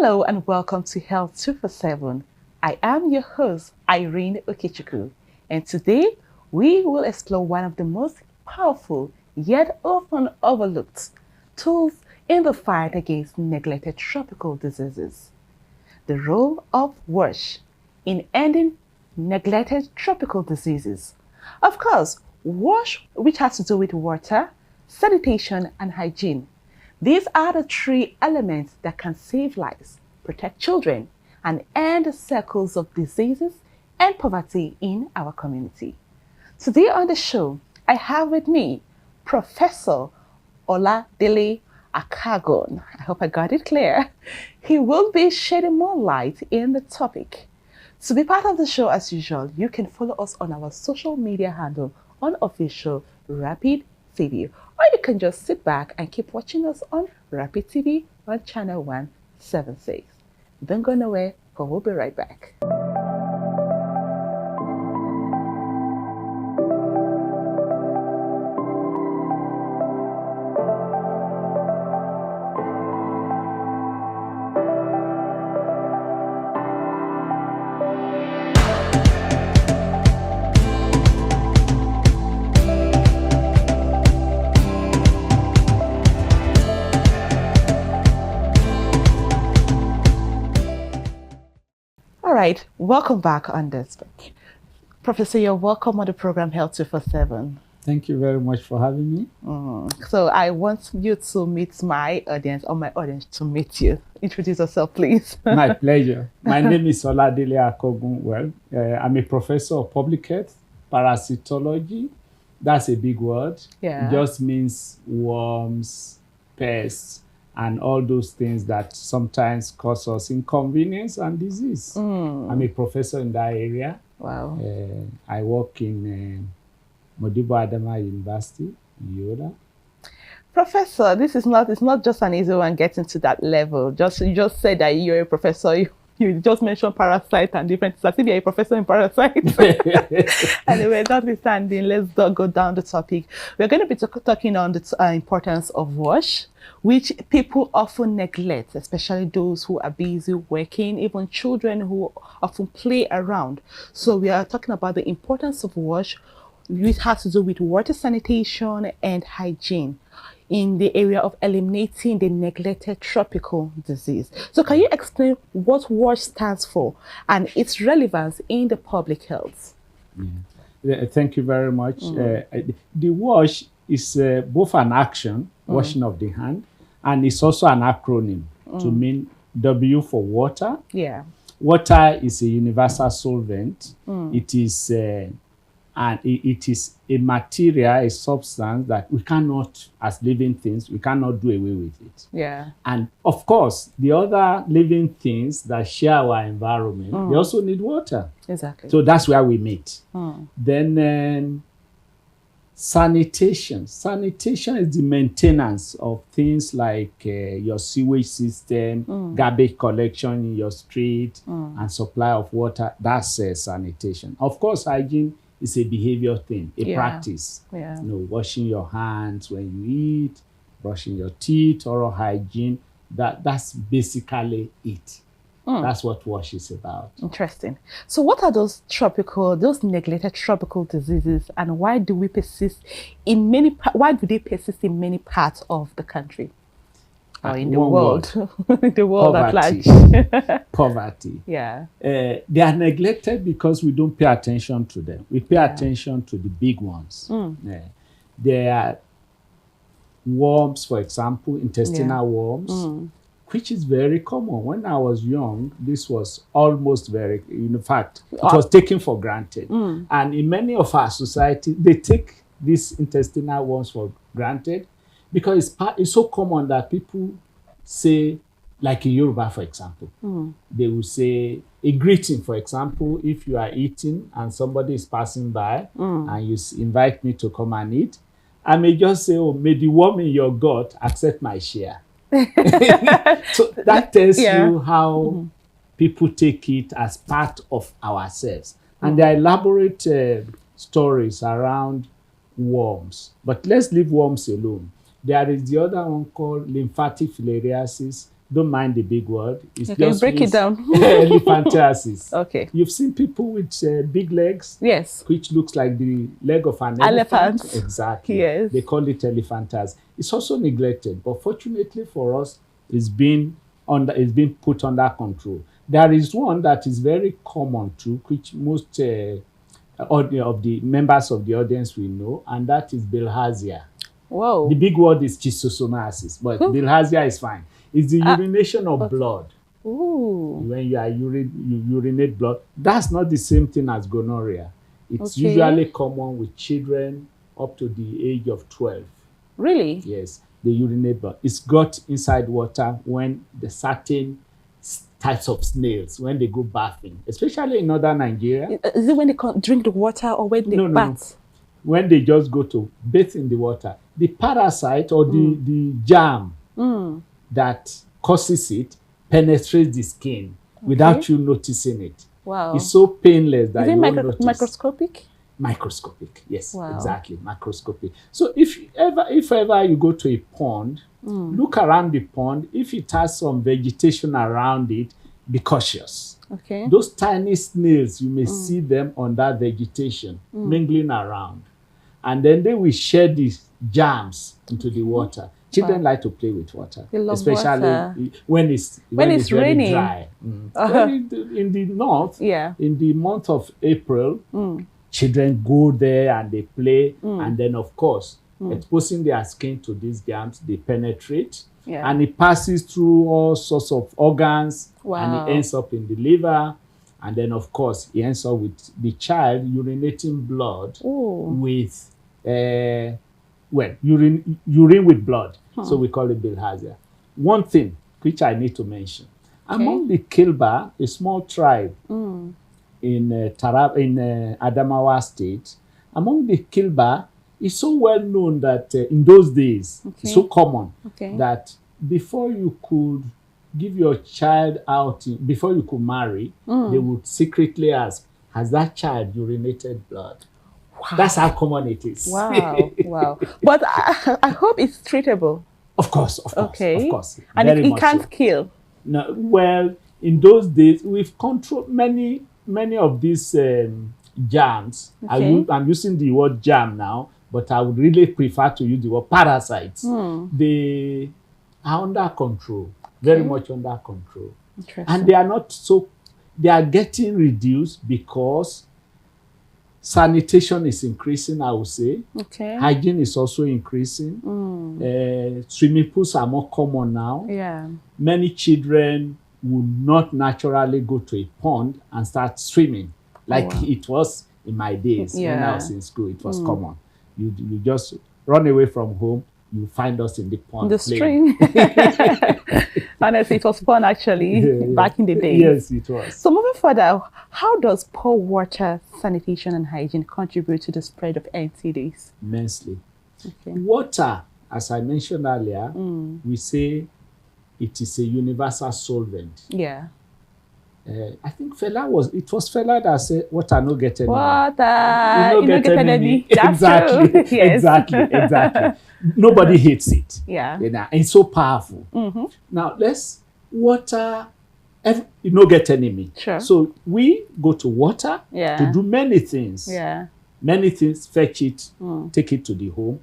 Hello and welcome to Health 247. I am your host, Irene Okechukwu, and today we will explore one of the most powerful yet often overlooked tools in the fight against neglected tropical diseases: the role of WASH in ending neglected tropical diseases. Of course, WASH, which has to do with water, sanitation, and hygiene. These are the three elements that can save lives, protect children, and end the circles of diseases and poverty in our community. Today on the show, I have with me Professor Oladele Akagon. I hope I got it clear. He will be shedding more light in the topic. To be part of the show, as usual, you can follow us on our social media handle on official Rapid TV, or you can just sit back and keep watching us on Rapid TV on channel 176. Don't go nowhere, for we'll be right back. All right, welcome back on this. Professor, you're welcome on the program Health 247. Thank you very much for having me. So I want you to meet my audience, or my audience to meet you. Introduce yourself, please. My pleasure. My name is Oladele Akogun. Well, I'm a professor of public health, parasitology. That's a big word. Yeah. It just means worms, pests, and all those things that sometimes cause us inconvenience and disease. I'm a professor in that area. Wow. I work in Modibo Adama University in Yoda. Professor, it's not just an easy one getting to that level. You just said that you're a professor. You just mentioned parasite and different things. I think you're a professor in parasites. Anyway, notwithstanding, let's go down the topic. We're going to be talking on the importance of WASH, which people often neglect, especially those who are busy working, even children who often play around. So we are talking about the importance of WASH, which has to do with water sanitation and hygiene in the area of eliminating the neglected tropical disease. So can you explain what WASH stands for and its relevance in the public health? Thank you very much. The WASH is both an action, washing of the hand, and it's also an acronym to mean W for water. Yeah. Water is a universal solvent. It is it is a material, a substance that we cannot, as living things, we cannot do away with it. Yeah. And of course, the other living things that share our environment, they also need water. Exactly. So that's where we meet. Then sanitation. Sanitation is the maintenance of things like your sewage system, garbage collection in your street, and supply of water. That's sanitation. Of course, hygiene is a behavior thing, a practice. Yeah. You know, washing your hands when you eat, brushing your teeth, oral hygiene. That's basically it. That's what WASH is about. Interesting. So what are those neglected tropical diseases, and why do they persist in many parts of the country? Or in the world, the world at large. Poverty. Yeah. They are neglected because we don't pay attention to them. We pay attention to the big ones. There are worms, for example, intestinal worms, which is very common. When I was young, this was almost in fact, it was taken for granted. And in many of our societies, they take these intestinal worms for granted, because it's so common that people say, like in Yoruba, for example, they will say a greeting, for example, if you are eating and somebody is passing by and you invite me to come and eat, I may just say, oh, may the worm in your gut accept my share. So that tells you how people take it as part of ourselves. And there are elaborate stories around worms. But let's leave worms alone. There is the other one called lymphatic filariasis. don't mind the big word. It's okay, just break it down. elephantiasis. Okay. You've seen people with big legs, Yes. which looks like the leg of an elephant. Exactly. Yes. They call it elephantiasis. It's also neglected, but fortunately for us, it's been put under control. There is one that is very common too, which most of the members of the audience will know, and that is bilharzia. Whoa. The big word is schistosomiasis, but bilharzia is fine. It's the urination of blood. Ooh. When you urinate blood, that's not the same thing as gonorrhea. It's usually common with children up to the age of 12. Really? Yes, they urinate blood. It's got inside water when the certain types of snails, when they go bathing, especially in northern Nigeria. Is it when they drink the water or when they bath? No. When they just go to bathe in the water. The parasite or the germ that causes it penetrates the skin without you noticing it. Wow. It's so painless that you won't notice. Microscopic? Microscopic, yes, wow. Exactly, microscopic. So if ever you go to a pond, look around the pond. If it has some vegetation around it, be cautious. Okay. Those tiny snails, you may see them on that vegetation mingling around. And then they will shed these germs into the water. Children like to play with water, especially water. when it's raining. Very dry. In the north, in the month of April, children go there and they play, and then of course, exposing their skin to these germs, they penetrate, and it passes through all sorts of organs, and it ends up in the liver, and then of course, it ends up with the child urinating blood with urine with blood. So we call it bilharzia. One thing which I need to mention, among the Kilba, a small tribe in Adamawa State, among the Kilba, it's so well known that in those days, it's so common that before you could give your child out, before you could marry, they would secretly ask, has that child urinated blood? Wow. That's how common it is. Wow, wow. But I hope it's treatable. Of course. And it can't kill. No, well, in those days, we've controlled many of these germs. I'm using the word germ now, but I would really prefer to use the word parasites. They are under control, very much under control. And they are getting reduced because sanitation is increasing, I would say. Hygiene is also increasing. Swimming pools are more common now. Many children would not naturally go to a pond and start swimming like it was in my days when I was in school. It was common. You just run away from home, you find us in the pond. The stream. Honestly, it was fun actually back in the day. Yes, it was. So moving further, how does poor water, sanitation and hygiene contribute to the spread of NTDs? Immensely. Water, as I mentioned earlier, we say it is a universal solvent. I think Fela that said, water no get enemy. Water, you no get enemy. Exactly. Yes. Exactly. Nobody hates it. And it's so powerful. Now, water, you no get enemy. So we go to water to do many things. Many things, fetch it, take it to the home,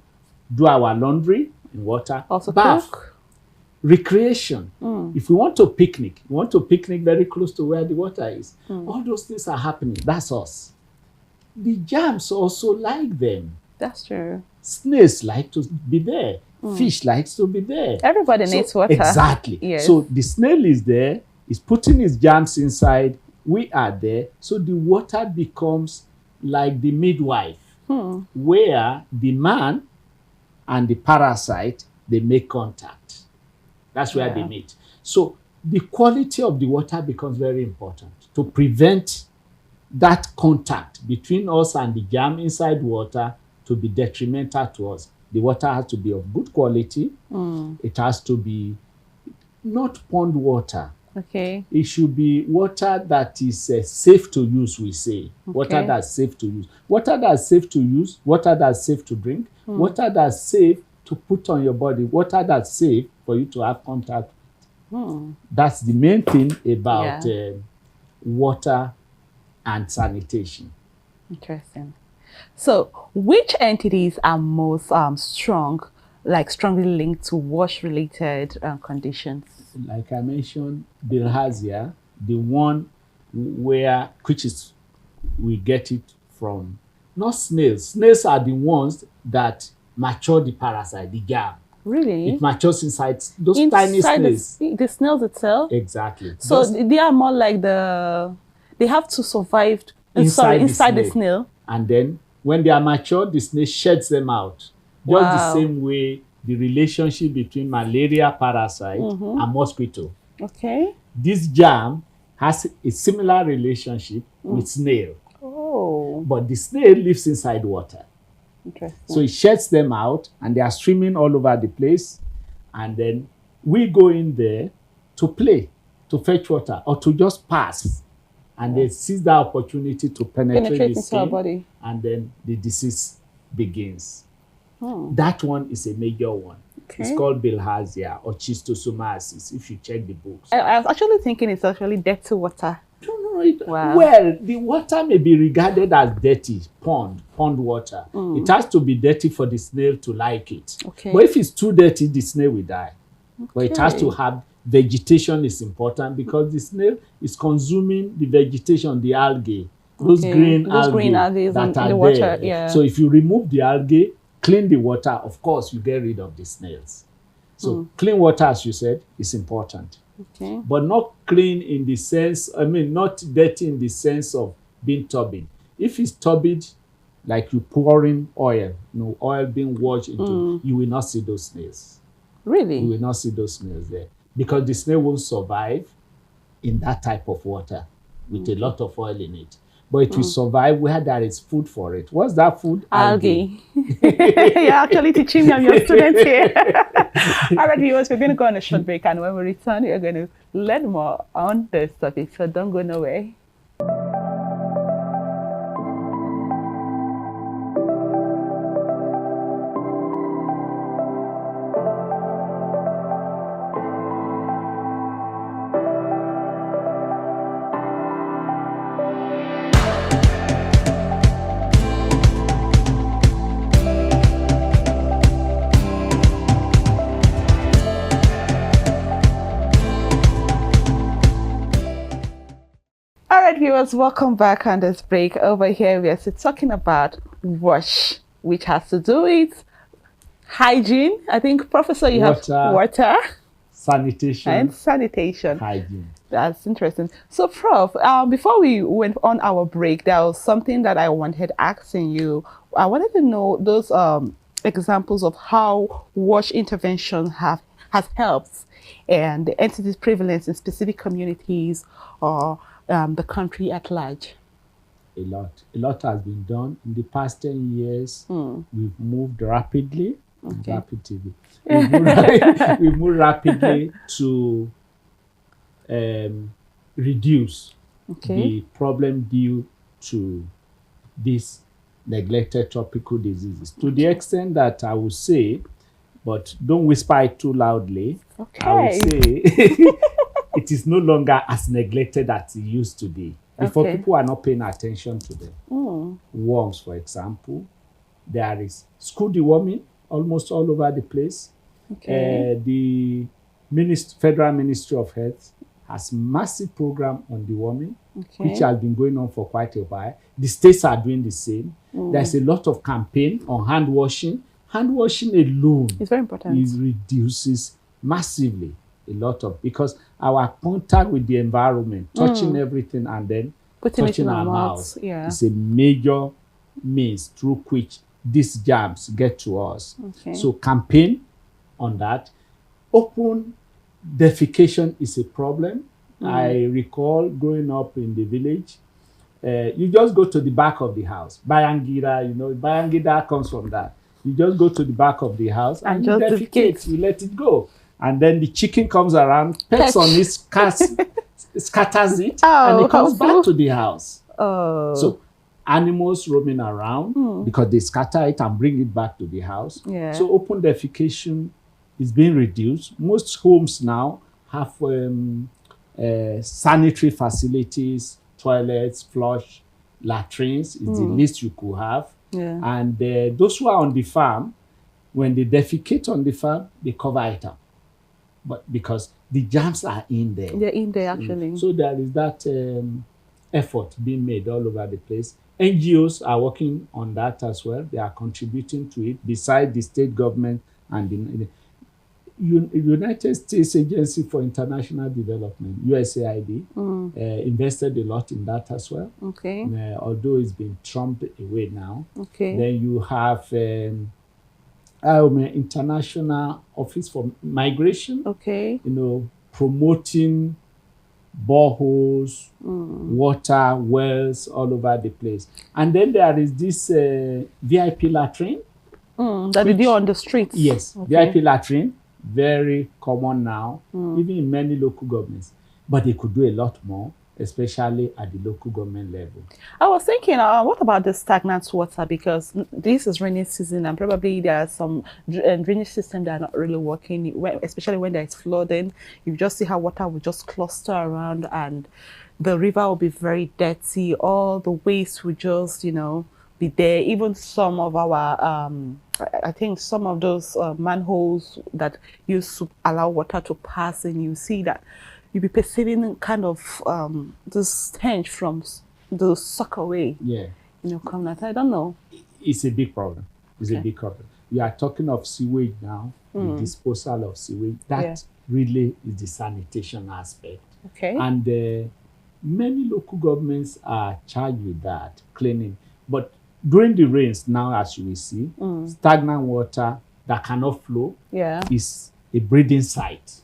do our laundry in water, also bath. Cook. Recreation. If we want to picnic, very close to where the water is. All those things are happening. That's us. The germs also like them. That's true. Snails like to be there. Fish likes to be there. Everybody needs water. Exactly. Yes. So the snail is there, is putting his germs inside. We are there. So the water becomes like the midwife, where the man and the parasite, they make contact. That's where they meet. So the quality of the water becomes very important to prevent that contact between us and the germ inside water to be detrimental to us. The water has to be of good quality. It has to be not pond water. It should be water that is safe to use, we say. Water that's safe to use. Water that's safe to use, water that's safe to drink, water that's safe to put on your body, water that's safe for you to have contact. That's the main thing about water and sanitation. Interesting. So, which entities are most strongly linked to wash-related conditions? Like I mentioned, bilharzia, the one which is we get it from, not snails. Snails are the ones that mature the parasite, the germ. Really? It matures inside those tiny snails. The snails itself? Exactly. So they are more like they have to survive inside the snail. And then when they are mature, the snail sheds them out. Just the same way the relationship between malaria parasite and mosquito. Okay. This germ has a similar relationship with snail. Oh. But the snail lives inside water. Interesting. So it sheds them out and they are swimming all over the place. And then we go in there to play, to fetch water, or to just pass. And they seize that opportunity to penetrate the skin, our body. And then the disease begins. That one is a major one. Okay. It's called bilharzia or schistosomiasis, if you check the books. I was actually thinking it's actually dirty water. Wow. Well, the water may be regarded as dirty, pond water. It has to be dirty for the snail to like it. Okay. But if it's too dirty, the snail will die. Okay. But it has to have vegetation is important because the snail is consuming the vegetation, the algae, those green algae that are in the water. Yeah. So if you remove the algae, clean the water, of course, you get rid of the snails. So clean water, as you said, is important. Okay. But not clean in the sense, not dirty in the sense of being turbid. If it's turbid, like you pouring oil, oil being washed into, you will not see those snails. Really? You will not see those snails there. Because the snail won't survive in that type of water with a lot of oil in it. But it will survive where there is food for it. What's that food? Algae. You're actually teaching me, I'm your student here. All right, viewers, we're going to go on a short break. And when we return, we're going to learn more on this topic. So don't go nowhere. Viewers, welcome back on this break. Over here we are still talking about wash, which has to do with hygiene. I think, Professor, you have water, sanitation, and sanitation. Hygiene. That's interesting. So, Prof, before we went on our break, there was something that I wanted asking you. I wanted to know those examples of how wash intervention has helped and the entities prevalence in specific communities or the country at large. A lot has been done in the past 10 years. We've moved rapidly. Okay. We've moved rapidly to reduce the problem due to these neglected tropical diseases. To the extent that I would say, but don't whisper it too loudly, I would say it is no longer as neglected as it used to be. Before, people are not paying attention to them. Worms, for example. There is school deworming almost all over the place. The Federal Ministry of Health has massive program on deworming, which has been going on for quite a while. The states are doing the same. There's a lot of campaign on hand washing. Hand washing alone is very important. It reduces massively because our contact with the environment, touching everything and then touching our mouth is a major means through which these germs get to us. So campaign on that. Open defecation is a problem. I recall growing up in the village, you just go to the back of the house. Bayangida, Bayangida comes from that. You just go to the back of the house and you defecate, you let it go. And then the chicken comes around, pecks on it, scatters it, and it comes back to the house. So animals roaming around because they scatter it and bring it back to the house. So open defecation is being reduced. Most homes now have sanitary facilities, toilets, flush, latrines is the least you could have. Yeah. And those who are on the farm, when they defecate on the farm, they cover it up. But because the germs are in there. They're in there, actually. So there is that effort being made all over the place. NGOs are working on that as well. They are contributing to it, besides the state government and the United States Agency for International Development, USAID, invested a lot in that as well. Okay. Although it's been trumped away now. Okay. Then you have International Office for Migration. Okay. Promoting boreholes, water, wells all over the place. And then there is this VIP latrine. That they do on the streets. Yes, okay. VIP latrine, very common now, even in many local governments. But they could do a lot more, especially at the local government level. I was thinking, what about the stagnant water? Because this is rainy season, and probably there are some drainage systems that are not really working, especially when there's flooding. You just see how water will just cluster around, and the river will be very dirty. All the waste will just, be there. Even some of our, I think some of those manholes that used to allow water to pass, and you see that you'll be perceiving kind of the stench from the suck away. Yeah. Come that. I don't know. It's a big problem. It's a big problem. We are talking of sewage now, the disposal of sewage. That really is the sanitation aspect. Okay. And many local governments are charged with that, cleaning. But during the rains now, as you will see, stagnant water that cannot flow is a breeding site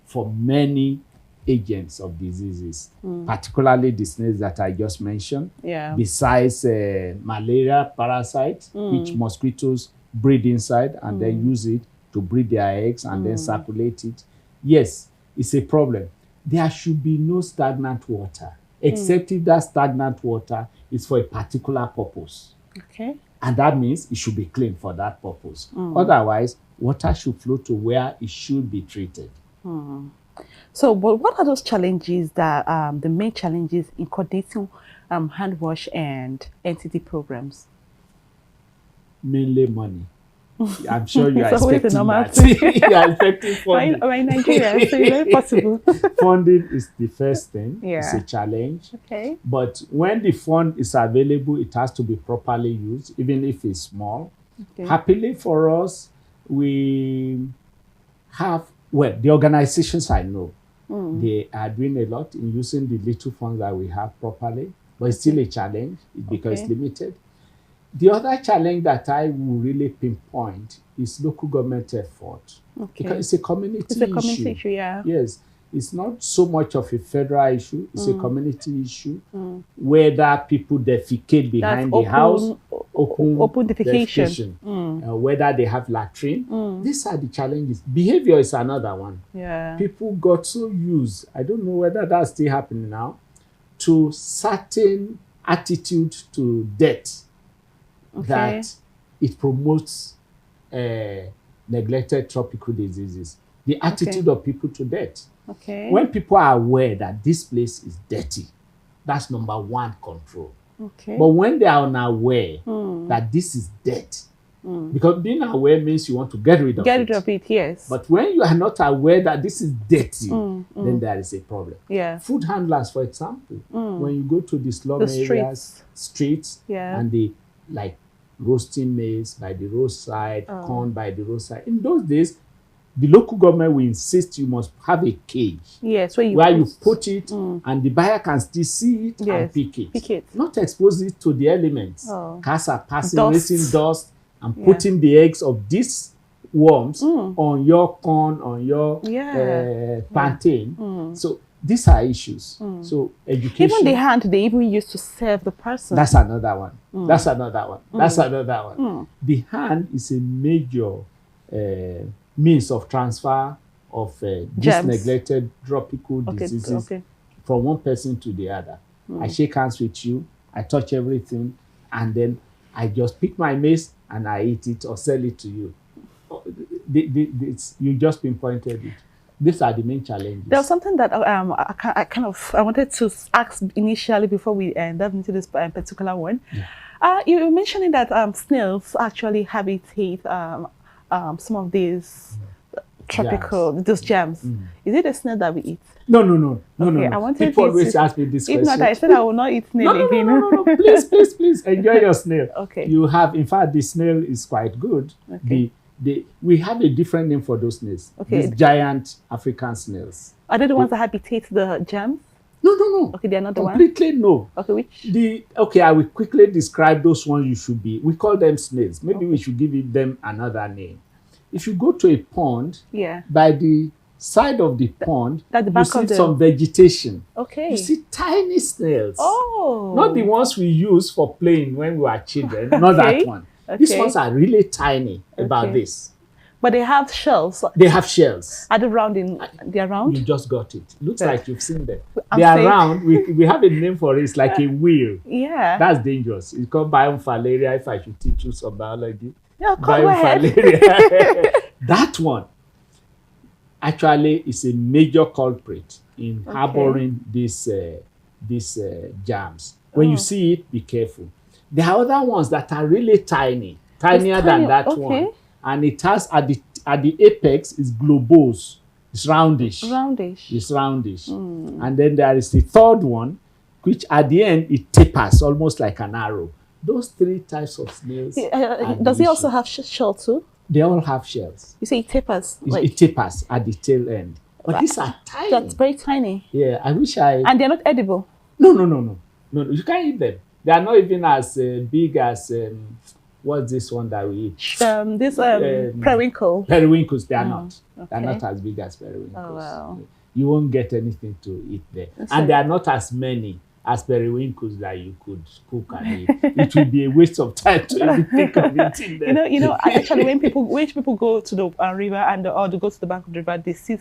for many agents of diseases, particularly the snails that I just mentioned. Yeah. Besides malaria parasites, which mosquitoes breed inside and then use it to breed their eggs and then circulate it. Yes, it's a problem. There should be no stagnant water, except if that stagnant water is for a particular purpose. Okay. And that means it should be clean for that purpose. Otherwise, water should flow to where it should be treated. So, but what are those challenges that the main challenges in coordinating hand wash and NTD programs? Mainly money. I'm sure you are It's always expecting the normal that. You are expecting funding. We're in Nigeria, so it's very possible. Funding is the first thing. Yeah. It's a challenge. Okay. But when the fund is available, it has to be properly used, even if it's small. Okay. Happily for us, we have, the organizations I know, they are doing a lot in using the little funds that we have properly, but it's still a challenge because it's limited. The other challenge that I will really pinpoint is local government effort. Okay. Because it's a community issue. It's a community issue, yeah. Yes. It's not so much of a federal issue. It's a community issue. Whether people defecate behind the house, open defecation. Whether they have latrine. These are the challenges. Behavior is another one. Yeah. People got so used, I don't know whether that's still happening now, to certain attitude to death that it promotes neglected tropical diseases. The attitude of people to death. Okay. When people are aware that this place is dirty, that's number one control. Okay. But when they are unaware that this is dirt, because being aware means you want to get rid of it. Get rid of it, yes. But when you are not aware that this is dirty, then there is a problem. Yeah. Food handlers, for example, when you go to the slum areas, streets, and they like roasting maize by the roadside, corn by the roadside. In those days, the local government will insist you must have a cage. Yes, where you put it and the buyer can still see it and pick it. Pick it. Not expose it to the elements. Cars are passing, raising dust and putting the eggs of these worms on your corn, on your plantain. So these are issues. So education. Even the hand they even used to serve the person. That's another one. That's another one. That's another one. The hand is a major means of transfer of these neglected tropical diseases from one person to the other. I shake hands with you, I touch everything, and then I just pick my maize and I eat it or sell it to you. You just pinpointed it. These are the main challenges. There was something that I wanted to ask initially before we delve into this particular one. Yeah. You were mentioning that snails actually habitate some of these tropical, those gems. Is it a snail that we eat? No. Okay, I wanted People you always to- ask me this If question. not, I said I will not eat snail again. No. Please enjoy your snail. Okay. You have, in fact, the snail is quite good. Okay. We have a different name for those snails. Okay. These giant African snails. Are they the ones that habitate the gems? No. Okay, they're not the ones. Completely no. Okay, which? I will quickly describe those ones you should be. We call them snails. Maybe we should give them another name. If you go to a pond, Yeah. by the side of the pond, At the you back see of the- some vegetation. Okay. You see tiny snails. Oh. Not the ones we use for playing when we were children. Not Okay. that one. These Okay. ones are really tiny about Okay. this. But they have shells. They have shells. Are they round they're round? You just got it. Looks Yeah. like you've seen them. I'm They are saying- round. We have a name for it. It's like a wheel. Yeah. That's dangerous. It's called biofalaria if I should teach you some biology. Yeah, go ahead. Biofalaria. That one actually is a major culprit in harboring these germs. When you see it, be careful. There are other ones that are really tiny, tinier than tiny, that okay. one. And it has at the apex is globose. It's roundish. Roundish. It's roundish. And then there is the third one, which at the end it tapers almost like an arrow. Those three types of snails. are Does the it also issue. have shell too? They all have shells. You say it tapers. It tapers at the tail end. But these are tiny. That's very tiny. Yeah, I wish I. And they're not edible. No. You can't eat them. They are not even as big as what's this one that we eat? This periwinkle. Periwinkles. They are not. They are okay. not as big as periwinkles. Oh, wow. You won't get anything to eat there, That's and like- there are not as many as periwinkles that you could cook and eat. It will be a waste of time to even think of eating them. Actually, when people go to the river or they go to the bank of the river, they see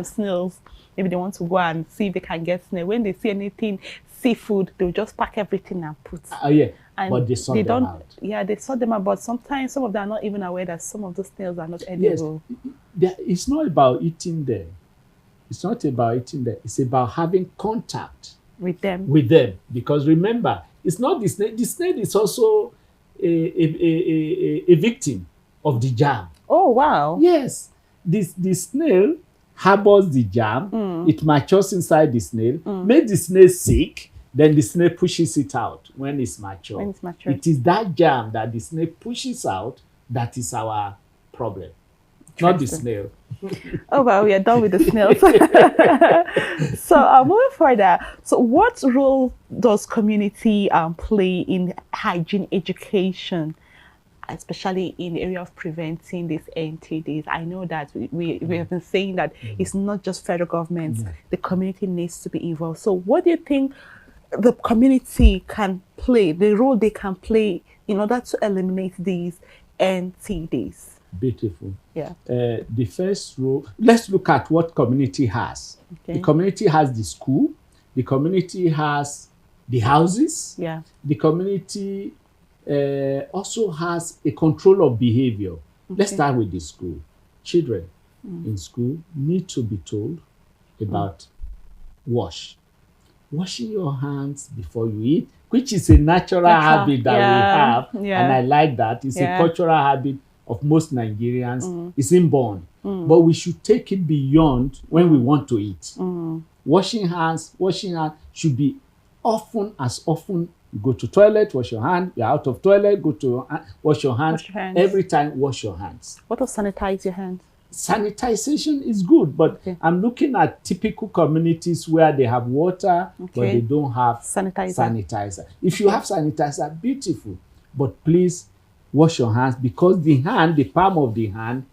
snails. Maybe they want to go and see if they can get snail. When they see anything seafood, they'll just pack everything and put. Yeah, And but they sort them out. Yeah, they sort them out. But sometimes some of them are not even aware that some of those snails are not edible. It's not about eating them. It's not about eating them. It's about having contact With them. Because remember, it's not the snake. The snake is also a victim of the germ. Oh, wow. Yes, the snail harbors the germ. It matures inside the snail, makes the snail sick. Then the snail pushes it out when it's mature. When it's mature. It is that germ that the snail pushes out that is our problem, not the snail. Oh, well, we are done with the snails. So moving further, so what role does community play in hygiene education, especially in the area of preventing these NTDs? I know that we have been saying that it's not just federal government, the community needs to be involved. So what do you think the community can play, the role they can play in order to eliminate these NTDs? Beautiful. Yeah. The first role, let's look at what community has. Okay. The community has the school, the community has the houses, Yeah. the community also has a control of behavior. Let's start with the school. Children in school need to be told about washing your hands before you eat, which is a natural habit that we have. Yeah. And I like that. It's a cultural habit of most Nigerians. It's inborn. But we should take it beyond when we want to eat. Washing hands should be as often you go to toilet, wash your hand. You're out of toilet, go to wash your hands. Wash your hands. Every time, wash your hands. What does sanitize your hands? Sanitization is good, but I'm looking at typical communities where they have water, but they don't have sanitizer. If you have sanitizer, beautiful. But please wash your hands, because the palm of the hand,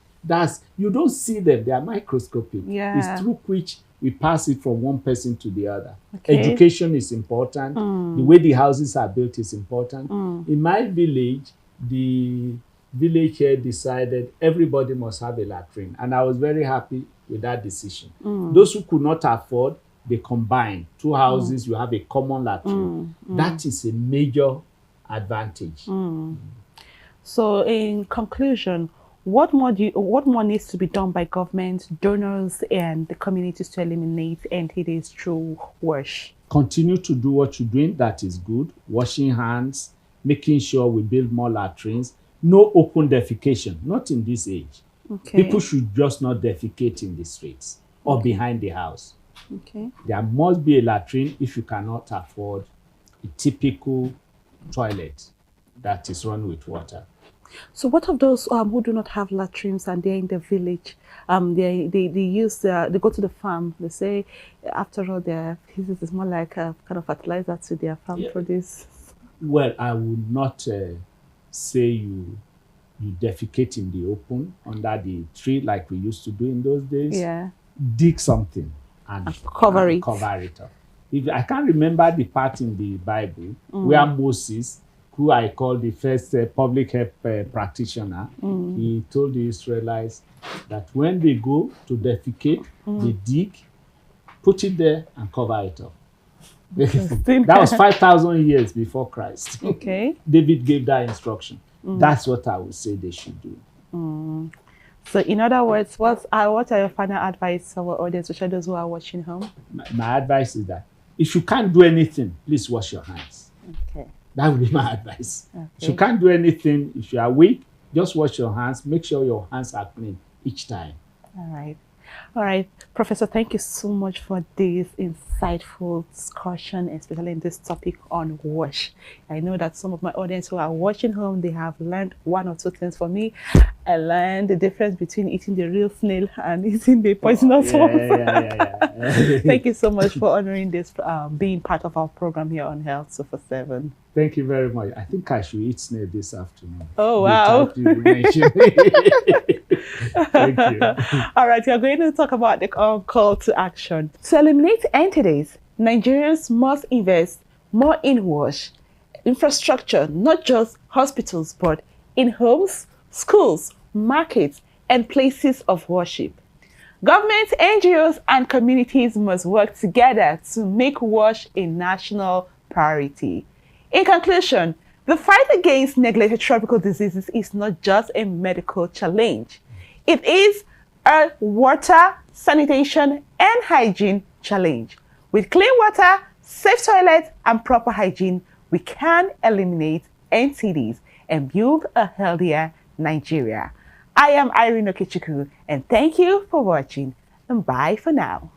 you don't see them, they are microscopic. Yeah. It's through which we pass it from one person to the other. Okay. Education is important. The way the houses are built is important. In my village, the village here decided everybody must have a latrine, and I was very happy with that decision. Those who could not afford, they combined two houses, you have a common latrine. That is a major advantage. So in conclusion, What more needs to be done by government, donors, and the communities to eliminate NTDs through WASH? Continue to do what you're doing. That is good. Washing hands, making sure we build more latrines. No open defecation, not in this age. Okay. People should just not defecate in the streets or behind the house. Okay. There must be a latrine if you cannot afford a typical toilet that is run with water. So what of those who do not have latrines and they're in the village? They go to the farm. They say, after all, this is more like a kind of fertilizer to their farm produce. Well, I would not say you defecate in the open under the tree like we used to do in those days. Yeah. Dig something and cover it. Cover it up. I can't remember the part in the Bible where Moses, who I call the first public health practitioner, he told the Israelites that when they go to defecate, they dig, put it there, and cover it up. That was 5,000 years before Christ. Okay. David gave that instruction. That's what I would say they should do. So, in other words, what are your final advice to our audience, especially those who are watching home? My advice is that if you can't do anything, please wash your hands. Okay. That would be my advice. Okay. If you can't do anything, if you are weak, just wash your hands. Make sure your hands are clean each time. All right. All right. Professor, thank you so much for this insightful discussion, especially in this topic on WASH. I know that some of my audience who are watching home, they have learned one or two things from me. I learned the difference between eating the real snail and eating the poisonous ones. Thank you so much for honoring this, being part of our program here on Health 247. Thank you very much. I think I should eat snail this afternoon. Oh, wow. Thank you. All right, we are going to talk about the call to action. To eliminate NTDs, Nigerians must invest more in WASH infrastructure, not just hospitals, but in homes, schools, markets, and places of worship. Government, NGOs, and communities must work together to make WASH a national priority. In conclusion, the fight against neglected tropical diseases is not just a medical challenge. It is a water, sanitation, and hygiene challenge. With clean water, safe toilets, and proper hygiene, we can eliminate NTDs and build a healthier Nigeria. I am Irene Okechukwu, and thank you for watching, and bye for now.